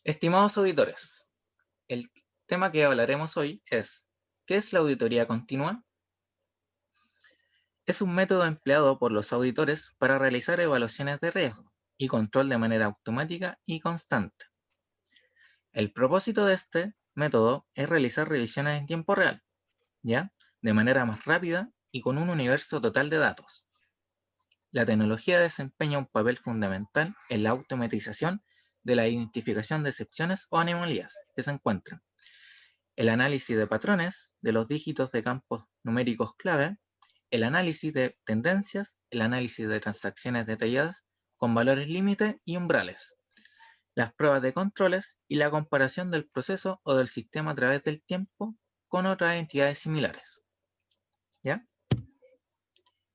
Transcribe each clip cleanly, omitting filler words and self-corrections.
Estimados auditores, el tema que hablaremos hoy es ¿qué es la auditoría continua? Es un método empleado por los auditores para realizar evaluaciones de riesgo y control de manera automática y constante. El propósito de este método es realizar revisiones en tiempo real, ¿ya? De manera más rápida y con un universo total de datos. La tecnología desempeña un papel fundamental en la automatización de la identificación de excepciones o anomalías que se encuentran, el análisis de patrones de los dígitos de campos numéricos clave, el análisis de tendencias, el análisis de transacciones detalladas con valores límite y umbrales, las pruebas de controles y la comparación del proceso o del sistema a través del tiempo con otras entidades similares. ¿Ya?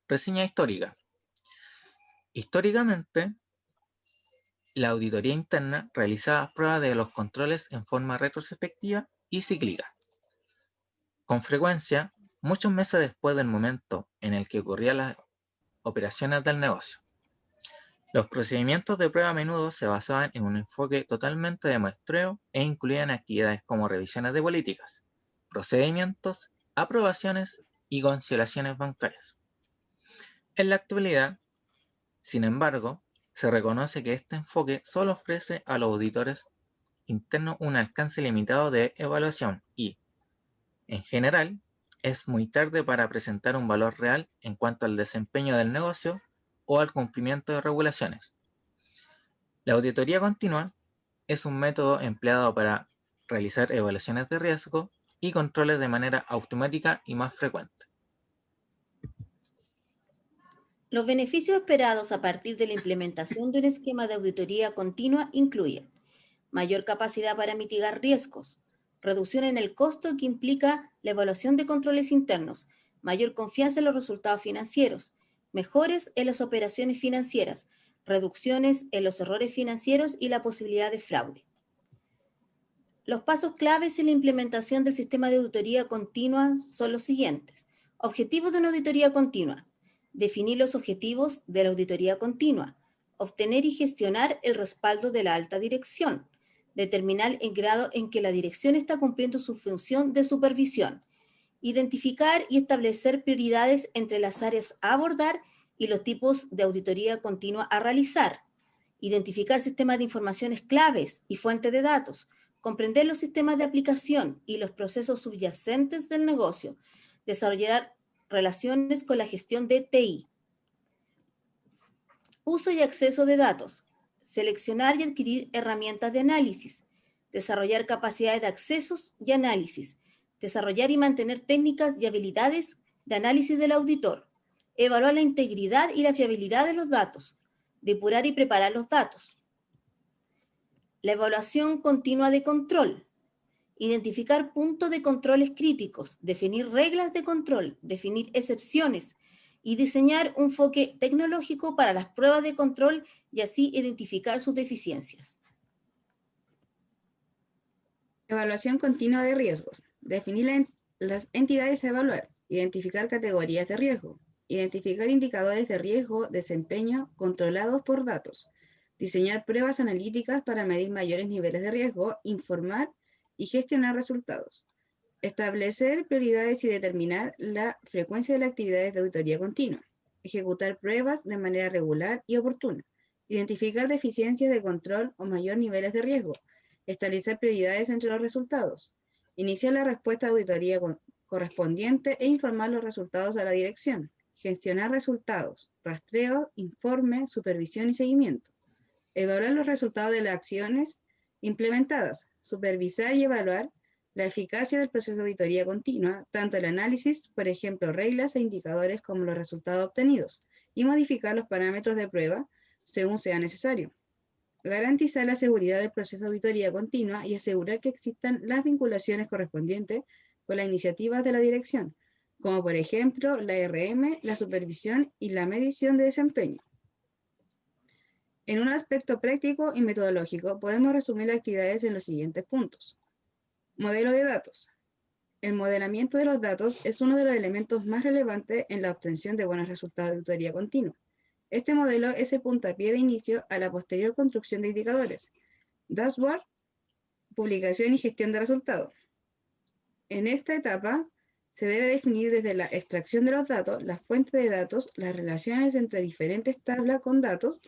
Reseña histórica. Históricamente, la auditoría interna realizaba pruebas de los controles en forma retrospectiva y cíclica. Con frecuencia, muchos meses después del momento en el que ocurrían las operaciones del negocio. Los procedimientos de prueba a menudo se basaban en un enfoque totalmente de muestreo e incluían actividades como revisiones de políticas, procedimientos, aprobaciones y conciliaciones bancarias. En la actualidad, sin embargo, se reconoce que este enfoque solo ofrece a los auditores internos un alcance limitado de evaluación y, en general, es muy tarde para presentar un valor real en cuanto al desempeño del negocio o al cumplimiento de regulaciones. La auditoría continua es un método empleado para realizar evaluaciones de riesgo y controles de manera automática y más frecuente. Los beneficios esperados a partir de la implementación de un esquema de auditoría continua incluyen mayor capacidad para mitigar riesgos, reducción en el costo que implica la evaluación de controles internos, mayor confianza en los resultados financieros, mejores en las operaciones financieras, reducciones en los errores financieros y la posibilidad de fraude. Los pasos claves en la implementación del sistema de auditoría continua son los siguientes. Objetivos de una auditoría continua. Definir los objetivos de la auditoría continua. Obtener y gestionar el respaldo de la alta dirección. Determinar el grado en que la dirección está cumpliendo su función de supervisión. Identificar y establecer prioridades entre las áreas a abordar y los tipos de auditoría continua a realizar. Identificar sistemas de informaciones claves y fuentes de datos. Comprender los sistemas de aplicación y los procesos subyacentes del negocio. Desarrollar relaciones con la gestión de TI. Uso y acceso de datos. Seleccionar y adquirir herramientas de análisis. Desarrollar capacidades de accesos y análisis. Desarrollar y mantener técnicas y habilidades de análisis del auditor. Evaluar la integridad y la fiabilidad de los datos. Depurar y preparar los datos. La evaluación continua de control. Identificar puntos de controles críticos, definir reglas de control, definir excepciones y diseñar un enfoque tecnológico para las pruebas de control y así identificar sus deficiencias. Evaluación continua de riesgos. Definir las entidades a evaluar. Identificar categorías de riesgo. Identificar indicadores de riesgo, desempeño, controlados por datos. Diseñar pruebas analíticas para medir mayores niveles de riesgo, informar y gestionar resultados. Establecer prioridades y determinar la frecuencia de las actividades de auditoría continua. Ejecutar pruebas de manera regular y oportuna. Identificar deficiencias de control o mayor niveles de riesgo. Establecer prioridades entre los resultados. Iniciar la respuesta de auditoría correspondiente e informar los resultados a la dirección. Gestionar resultados, rastreo, informe, supervisión y seguimiento. Evaluar los resultados de las acciones implementadas. Supervisar y evaluar la eficacia del proceso de auditoría continua, tanto el análisis, por ejemplo, reglas e indicadores como los resultados obtenidos, y modificar los parámetros de prueba según sea necesario. Garantizar la seguridad del proceso de auditoría continua y asegurar que existan las vinculaciones correspondientes con las iniciativas de la dirección, como por ejemplo la RM, la supervisión y la medición de desempeño. En un aspecto práctico y metodológico, podemos resumir las actividades en los siguientes puntos. Modelo de datos. El modelamiento de los datos es uno de los elementos más relevantes en la obtención de buenos resultados de auditoría continua. Este modelo es el puntapié de inicio a la posterior construcción de indicadores, dashboard publicación y gestión de resultados. En esta etapa se debe definir desde la extracción de los datos, las fuentes de datos, las relaciones entre diferentes tablas con datos,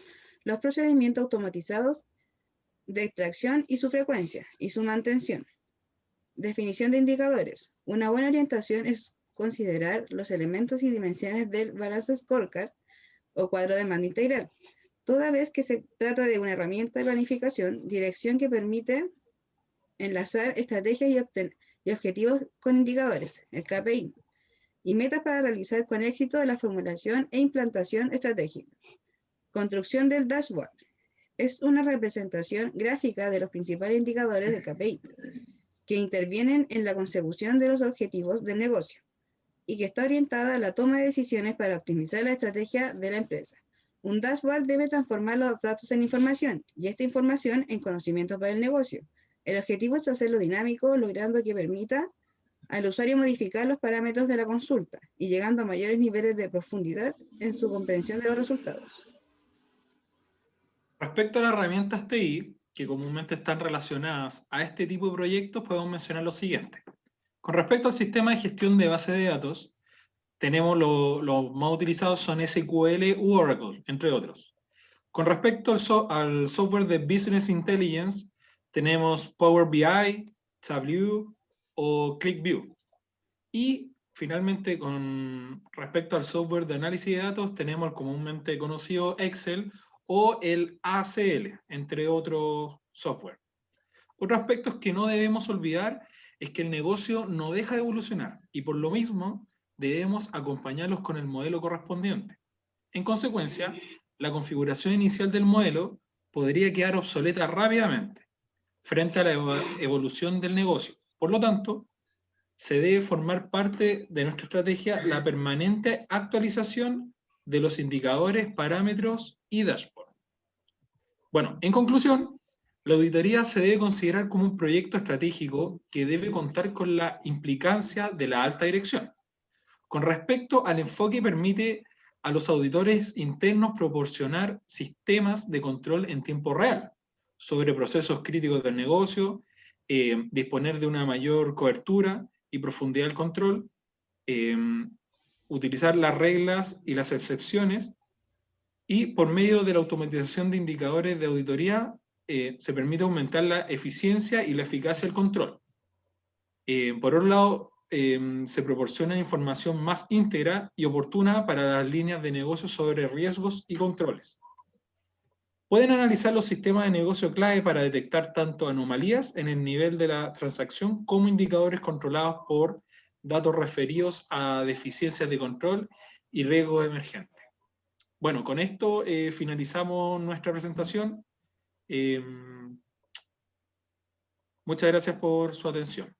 los procedimientos automatizados de extracción y su frecuencia y su mantención. Definición de indicadores. Una buena orientación es considerar los elementos y dimensiones del Balance Scorecard o cuadro de mando integral, toda vez que se trata de una herramienta de planificación, dirección que permite enlazar estrategias y objetivos con indicadores, el KPI, y metas para realizar con éxito la formulación e implantación estratégica. Construcción del dashboard. Es una representación gráfica de los principales indicadores del KPI, que intervienen en la consecución de los objetivos del negocio y que está orientada a la toma de decisiones para optimizar la estrategia de la empresa. Un dashboard debe transformar los datos en información y esta información en conocimiento para el negocio. El objetivo es hacerlo dinámico, logrando que permita al usuario modificar los parámetros de la consulta y llegando a mayores niveles de profundidad en su comprensión de los resultados. Respecto a las herramientas TI, que comúnmente están relacionadas a este tipo de proyectos, podemos mencionar lo siguiente. Con respecto al sistema de gestión de base de datos, tenemos los más utilizados son SQL u Oracle, entre otros. Con respecto al software de Business Intelligence, tenemos Power BI, Tableau o ClickView. Y finalmente, con respecto al software de análisis de datos, tenemos el comúnmente conocido Excel o el ACL, entre otros software. Otro aspecto que no debemos olvidar es que el negocio no deja de evolucionar y por lo mismo debemos acompañarlos con el modelo correspondiente. En consecuencia, la configuración inicial del modelo podría quedar obsoleta rápidamente frente a la evolución del negocio. Por lo tanto, se debe formar parte de nuestra estrategia la permanente actualización de los indicadores, parámetros y dashboard. Bueno, en conclusión, la auditoría se debe considerar como un proyecto estratégico que debe contar con la implicancia de la alta dirección. Con respecto al enfoque, permite a los auditores internos proporcionar sistemas de control en tiempo real sobre procesos críticos del negocio, disponer de una mayor cobertura y profundidad del control, utilizar las reglas y las excepciones, y por medio de la automatización de indicadores de auditoría se permite aumentar la eficiencia y la eficacia del control. Por otro lado, se proporciona información más íntegra y oportuna para las líneas de negocio sobre riesgos y controles. Pueden analizar los sistemas de negocio clave para detectar tanto anomalías en el nivel de la transacción como indicadores controlados por datos referidos a deficiencias de control y riesgos emergentes. Bueno, con esto finalizamos nuestra presentación. Muchas gracias por su atención.